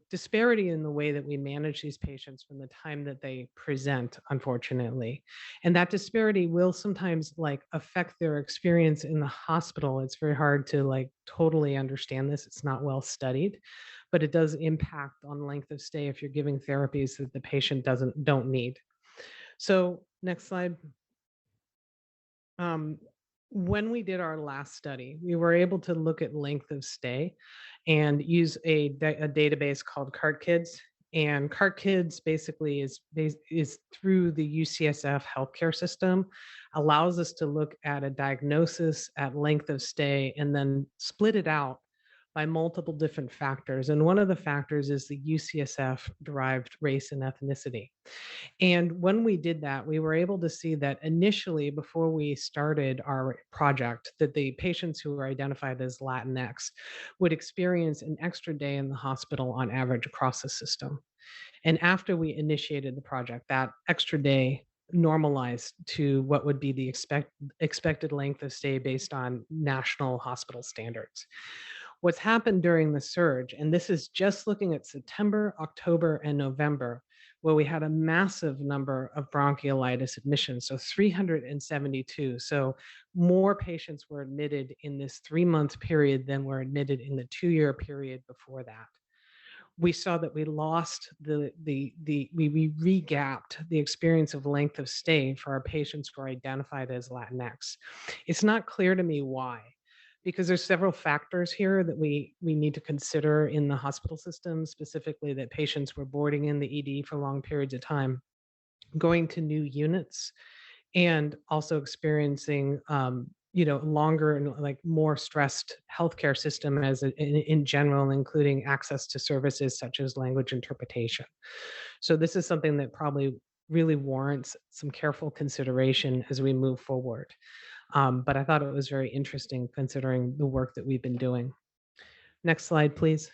Speaker 6: disparity in the way that we manage these patients from the time that they present, unfortunately. And that disparity will sometimes like affect their experience in the hospital. It's very hard to like totally understand this. It's not well studied, but it does impact on length of stay if you're giving therapies that the patient don't need. So next slide. When we did our last study, we were able to look at length of stay and use a database called CART-Kids. And CART-Kids basically is through the UCSF healthcare system, allows us to look at a diagnosis at length of stay and then split it out by multiple different factors. And one of the factors is the UCSF derived race and ethnicity. And when we did that, we were able to see that initially, before we started our project, that the patients who were identified as Latinx would experience an extra day in the hospital on average across the system. And after we initiated the project, that extra day normalized to what would be the expected length of stay based on national hospital standards. What's happened during the surge, and this is just looking at September, October, and November, where we had a massive number of bronchiolitis admissions, so 372. So more patients were admitted in this 3-month period than were admitted in the 2-year period before that. We saw that we lost we regapped the experience of length of stay for our patients who are identified as Latinx. It's not clear to me why, because there's several factors here that we need to consider in the hospital system, specifically that patients were boarding in the ED for long periods of time, going to new units, and also experiencing longer and like more stressed healthcare system in general, including access to services such as language interpretation. So this is something that probably really warrants some careful consideration as we move forward. But I thought it was very interesting considering the work that we've been doing. Next slide, please.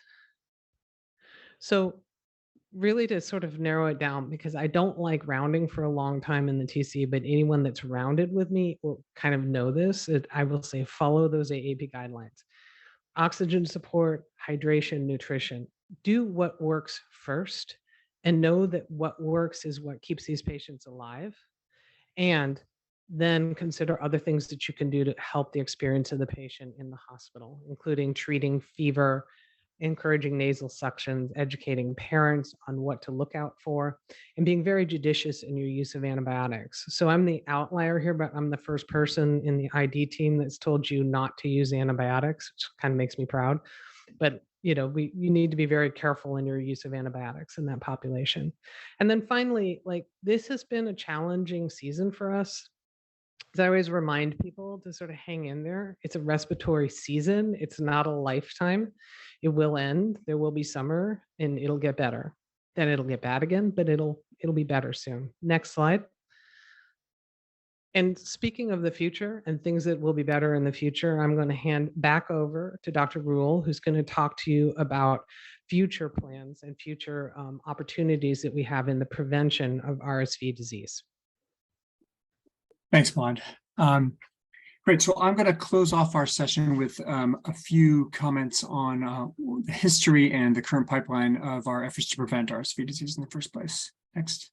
Speaker 6: So really to sort of narrow it down, because I don't like rounding for a long time in the TC, but anyone that's rounded with me will kind of know this. I will say follow those AAP guidelines. Oxygen support, hydration, nutrition. Do what works first and know that what works is what keeps these patients alive. And then consider other things that you can do to help the experience of the patient in the hospital, including treating fever, encouraging nasal suctions, educating parents on what to look out for, and being very judicious in your use of antibiotics. So I'm the outlier here, but I'm the first person in the ID team that's told you not to use antibiotics, which kind of makes me proud. But you need to be very careful in your use of antibiotics in that population. And then finally, like this has been a challenging season for us. As I always remind people to sort of hang in there. It's a respiratory season. It's not a lifetime. It will end. There will be summer and it'll get better. Then it'll get bad again, but it'll it'll be better soon. Next slide. And speaking of the future and things that will be better in the future, I'm going to hand back over to Dr. Rule, who's going to talk to you about future plans and future opportunities that we have in the prevention of RSV disease.
Speaker 2: Thanks, Maud. Great. So I'm going to close off our session with a few comments on the history and the current pipeline of our efforts to prevent RSV disease in the first place. Next.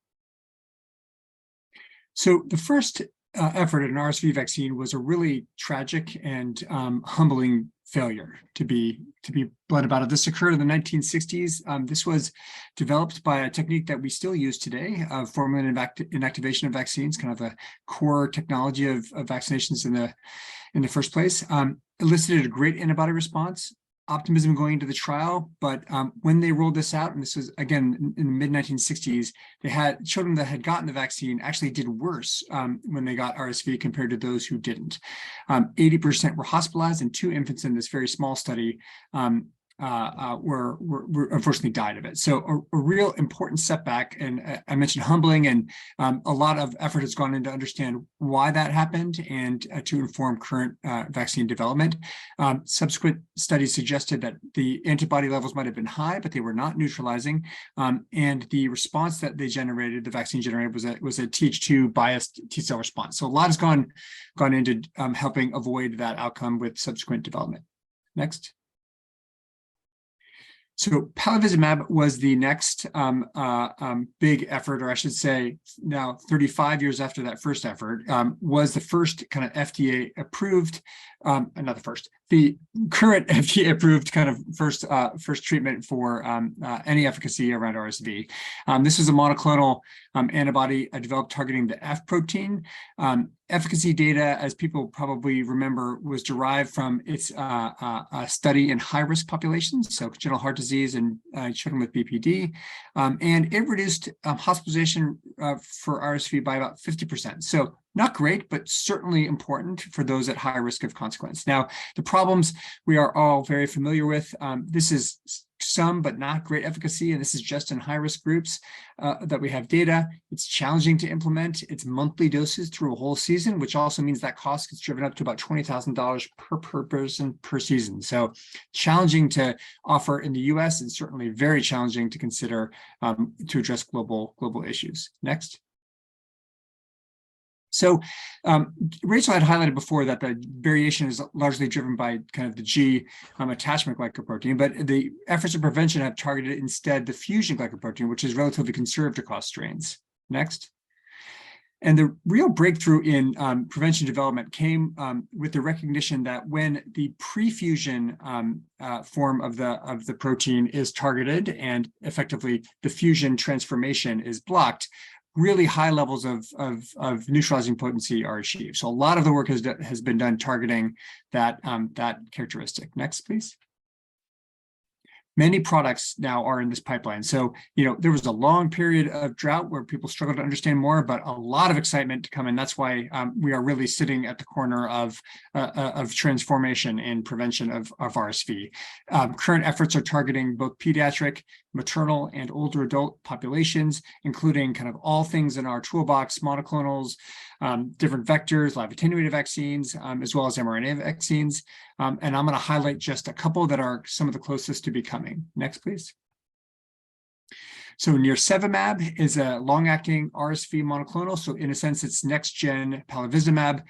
Speaker 2: So the first effort at an RSV vaccine was a really tragic and humbling failure, to be blunt about it. This occurred in the 1960s. This was developed by a technique that we still use today, formalin inactivation of vaccines, kind of the core technology of vaccinations in the first place. Elicited a great antibody response, optimism going into the trial, but when they rolled this out, and this was again in the mid-1960s, they had children that had gotten the vaccine actually did worse when they got RSV compared to those who didn't. 80% were hospitalized, and 2 infants in this very small study were unfortunately died of it. So a real important setback, and I mentioned humbling, and a lot of effort has gone in to understand why that happened and to inform current vaccine development. Subsequent studies suggested that the antibody levels might have been high, but they were not neutralizing, and the response that they generated, the vaccine generated, was a Th2 biased T cell response. So a lot has gone into helping avoid that outcome with subsequent development. Next. So palivizumab was the next big effort, or I should say now 35 years after that first effort, was the first kind of FDA approved, not the first, the current FDA approved kind of first treatment for any efficacy around RSV. This is a monoclonal antibody developed targeting the F protein. Efficacy data, as people probably remember, was derived from its study in high-risk populations, so congenital heart disease and children with BPD, and it reduced hospitalization for RSV by about 50%. So not great, but certainly important for those at high risk of consequence. Now, the problems we are all very familiar with. This is some, but not great efficacy, and this is just in high-risk groups that we have data. It's challenging to implement. It's monthly doses through a whole season, which also means that cost gets driven up to about $20,000 per person per season. So challenging to offer in the US, and certainly very challenging to consider to address global issues. Next. So Rachel had highlighted before that the variation is largely driven by kind of the G attachment glycoprotein, but the efforts of prevention have targeted instead the fusion glycoprotein, which is relatively conserved across strains. Next. And the real breakthrough in prevention development came with the recognition that when the pre-fusion form of the protein is targeted and effectively the fusion transformation is blocked, really high levels of neutralizing potency are achieved. So a lot of the work has been done targeting that characteristic. Next, please. Many products now are in this pipeline. So, there was a long period of drought where people struggled to understand more, but a lot of excitement to come in. That's why we are really sitting at the corner of transformation in prevention of RSV. Current efforts are targeting both pediatric, maternal, and older adult populations, including kind of all things in our toolbox, monoclonals, different vectors, live attenuated vaccines, as well as mRNA vaccines. And I'm going to highlight just a couple that are some of the closest to becoming. Next, please. So nirsevimab is a long-acting RSV monoclonal. So in a sense, it's next-gen palivizumab.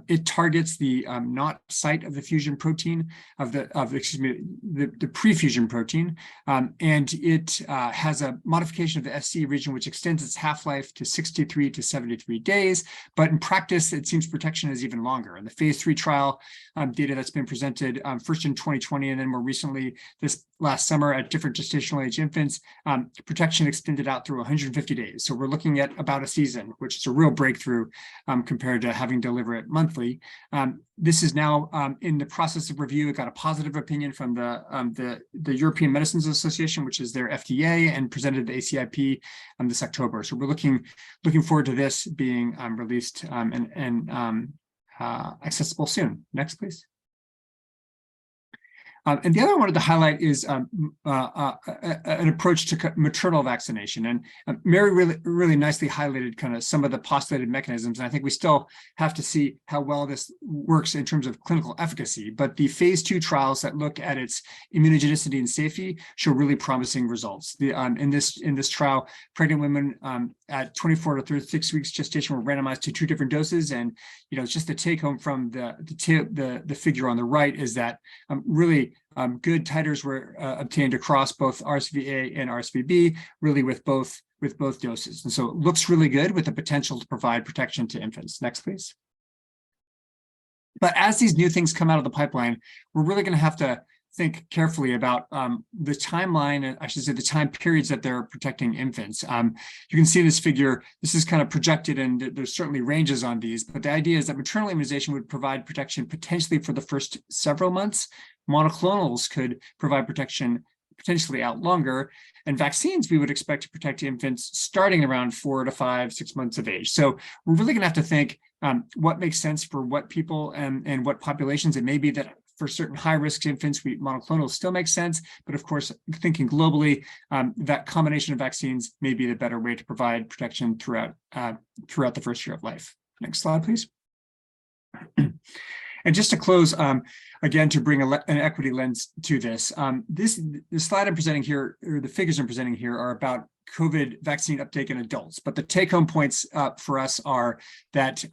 Speaker 2: It targets the NOT site of the fusion protein the pre-fusion protein, and it has a modification of the SC region, which extends its half-life to 63 to 73 days. But in practice, it seems protection is even longer. In the phase 3 trial data that's been presented first in 2020 and then more recently this last summer at different gestational age infants, protection extended out through 150 days. So we're looking at about a season, which is a real breakthrough compared to having to deliver it monthly. This is now in the process of review. It got a positive opinion from the European Medicines Association, which is their FDA, and presented the ACIP this October. So we're looking forward to this being released and accessible soon. Next, please. And the other I wanted to highlight is an approach to maternal vaccination. And Mary really nicely highlighted kind of some of the postulated mechanisms. And I think we still have to see how well this works in terms of clinical efficacy. But the phase 2 trials that look at its immunogenicity and safety show really promising results. In this trial, pregnant women at 24 to 36 weeks gestation were randomized to 2 different doses. And it's just the take home from the figure on the right is that really good titers were obtained across both RSV-A and RSV-B, really with both doses. And so it looks really good with the potential to provide protection to infants. Next, please. But as these new things come out of the pipeline, we're really going to have to think carefully about the timeline, and I should say the time periods that they're protecting infants. You can see in this figure, this is kind of projected, and there's certainly ranges on these, but the idea is that maternal immunization would provide protection potentially for the first several months. Monoclonals could provide protection potentially out longer, and vaccines we would expect to protect infants starting around 4 to 5, 6 months of age. So we're really going to have to think what makes sense for what people and what populations. It may be that for certain high-risk infants, monoclonals still make sense, but of course, thinking globally, that combination of vaccines may be the better way to provide protection throughout the first year of life. Next slide, please. And just to close, again, to bring an equity lens to this, the slide I'm presenting here, or the figures I'm presenting here, are about COVID vaccine uptake in adults. But the take-home points for us are that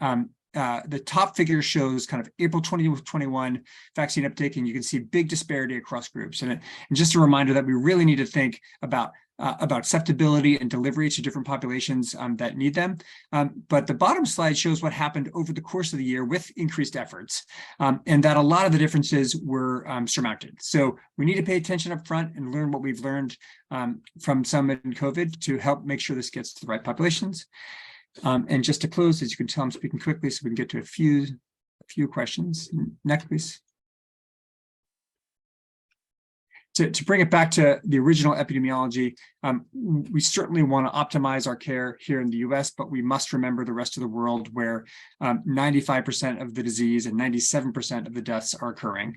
Speaker 2: the top figure shows kind of April 2021 vaccine uptake, and you can see big disparity across groups. And just a reminder that we really need to think about acceptability and delivery to different populations that need them. But the bottom slide shows what happened over the course of the year with increased efforts, and that a lot of the differences were surmounted. So we need to pay attention up front and learn what we've learned from Summit and COVID to help make sure this gets to the right populations. And just to close, as you can tell, I'm speaking quickly, so we can get to a few questions. Next, please. To bring it back to the original epidemiology, we certainly want to optimize our care here in the US, but we must remember the rest of the world where 95% of the disease and 97% of the deaths are occurring.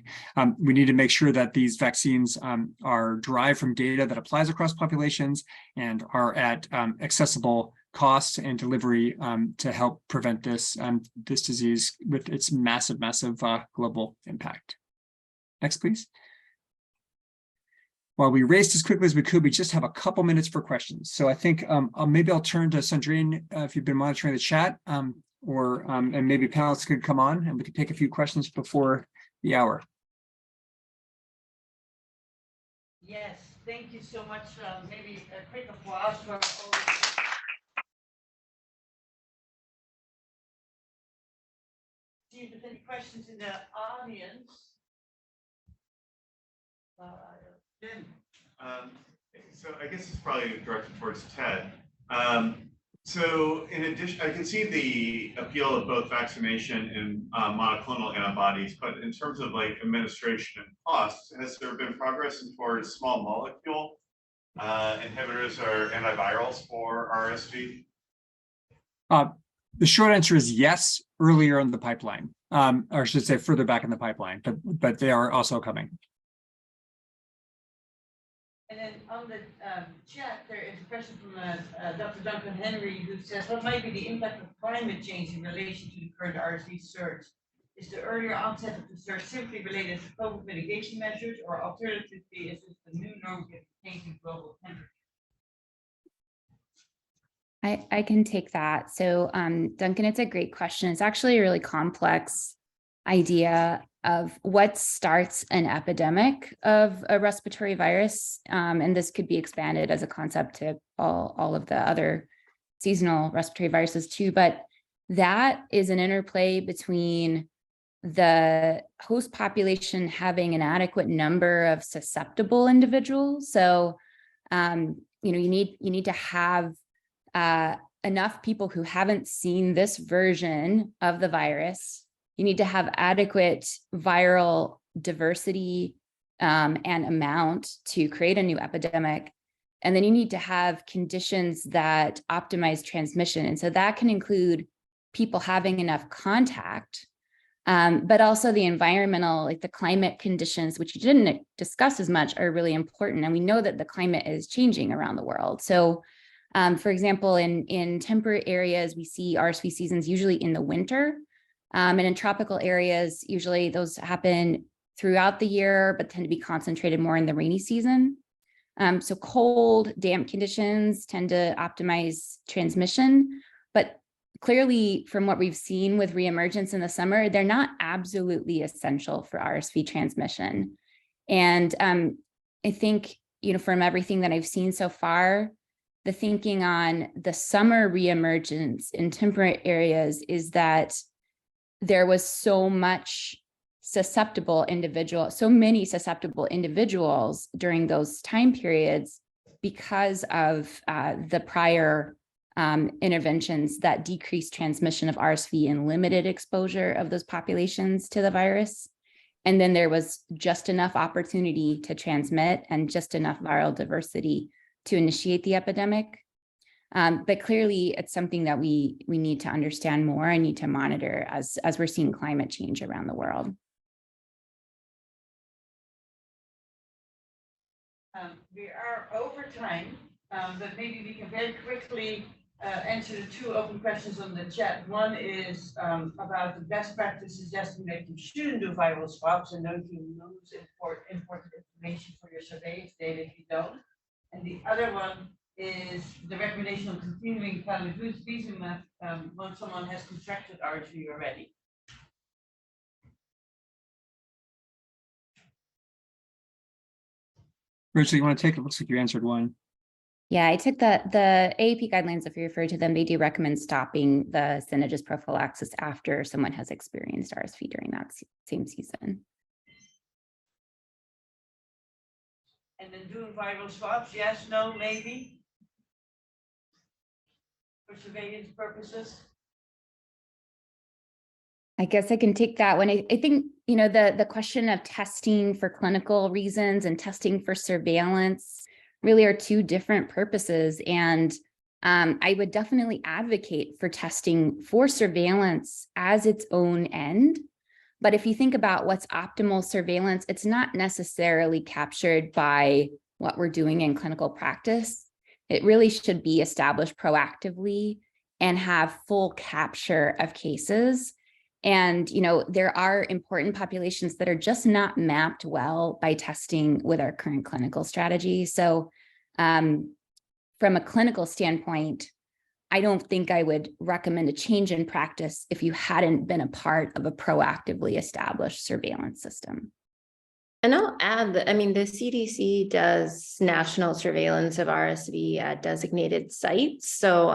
Speaker 2: We need to make sure that these vaccines are derived from data that applies across populations and are at accessible costs and delivery to help prevent this disease with its massive global impact. Next, please. While we raced as quickly as we could, we just have a couple minutes for questions. So I think maybe I'll turn to Sandrine if you've been monitoring the chat, and maybe panelists could come on and we could take a few questions before the hour.
Speaker 1: Yes, thank you so much. Maybe a quick applause for all. See if there's any questions in the audience.
Speaker 7: So I guess it's probably directed towards Ted. So in addition, I can see the appeal of both vaccination and monoclonal antibodies, but in terms of like administration and costs, has there been progress towards small molecule inhibitors or antivirals for RSV?
Speaker 2: The short answer is yes, earlier in the pipeline, or I should say further back in the pipeline, but they are also coming.
Speaker 1: And then on the chat, there is a question from Dr. Duncan Henry, who says, what might be the impact of climate change in relation to the current RSV surge? Is the earlier onset of the surge simply related to COVID mitigation measures, or alternatively, is this the new norm given changing global temperature?
Speaker 3: I can take that. So Duncan, it's a great question. It's actually a really complex idea of what starts an epidemic of a respiratory virus. And this could be expanded as a concept to all of the other seasonal respiratory viruses too. But that is an interplay between the host population having an adequate number of susceptible individuals. So, you need to have enough people who haven't seen this version of the virus. You need to have adequate viral diversity and amount to create a new epidemic. And then you need to have conditions that optimize transmission. And so that can include people having enough contact But also the environmental, like the climate conditions, which you didn't discuss as much, are really important. And we know that the climate is changing around the world. So for example, in temperate areas, we see RSV seasons usually in the winter. And in tropical areas, usually those happen throughout the year, but tend to be concentrated more in the rainy season. So cold, damp conditions tend to optimize transmission, but clearly from what we've seen with reemergence in the summer, they're not absolutely essential for RSV transmission. And I think, from everything that I've seen so far, the thinking on the summer reemergence in temperate areas is that there was so many susceptible individuals during those time periods because of the prior interventions that decreased transmission of RSV and limited exposure of those populations to the virus. And then there was just enough opportunity to transmit and just enough viral diversity to initiate the epidemic. But clearly it's something that we need to understand more and need to monitor as we're seeing climate change around the world.
Speaker 1: We are over time, but maybe we can very quickly answer the two open questions on the chat. One is about the best practice suggesting that you shouldn't do viral swaps and don't you lose important information for your surveillance data if you don't. And the other one is the recommendation on continuing pembrolizumab once someone has contracted RSV already.
Speaker 2: Rachel, you want to take it? Looks like you answered one.
Speaker 3: Yeah, I took the AAP guidelines, if you refer to them, they do recommend stopping the Syncytial prophylaxis after someone has experienced RSV during that same season.
Speaker 1: And then doing viral swaps, yes, no, maybe? For surveillance purposes?
Speaker 3: I guess I can take that one. I think, the question of testing for clinical reasons and testing for surveillance really are two different purposes. And I would definitely advocate for testing for surveillance as its own end. But if you think about what's optimal surveillance, it's not necessarily captured by what we're doing in clinical practice. It really should be established proactively and have full capture of cases. And, there are important populations that are just not mapped well by testing with our current clinical strategy. So from a clinical standpoint, I don't think I would recommend a change in practice if you hadn't been a part of a proactively established surveillance system.
Speaker 5: And I'll add that, the CDC does national surveillance of RSV at designated sites. So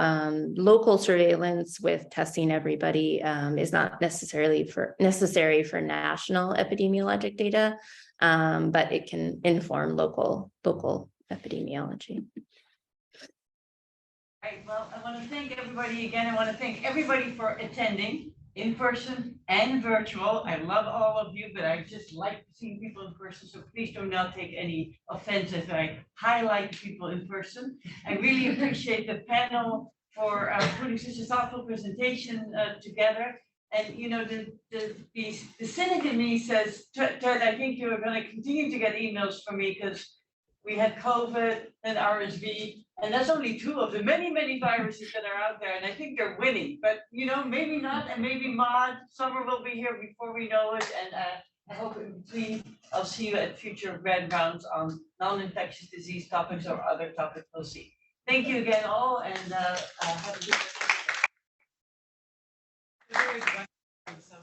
Speaker 5: local surveillance with testing everybody is not necessary for national epidemiologic data, but it can inform local epidemiology.
Speaker 1: Right, well, I want to thank everybody again. I want to thank everybody for attending in person and virtual. I love all of you, but I just like seeing people in person. So please do not take any offense if I highlight people in person. I really appreciate the panel for putting such a thoughtful presentation together. And the cynic in me says, Ted, I think you're going to continue to get emails from me because we had COVID and RSV, and that's only two of the many, many viruses that are out there. And I think they're winning, but maybe not, and maybe summer will be here before we know it. And I hope in between, I'll see you at future grand rounds on non-infectious disease topics or other topics we'll see. Thank you again all, and have a good day.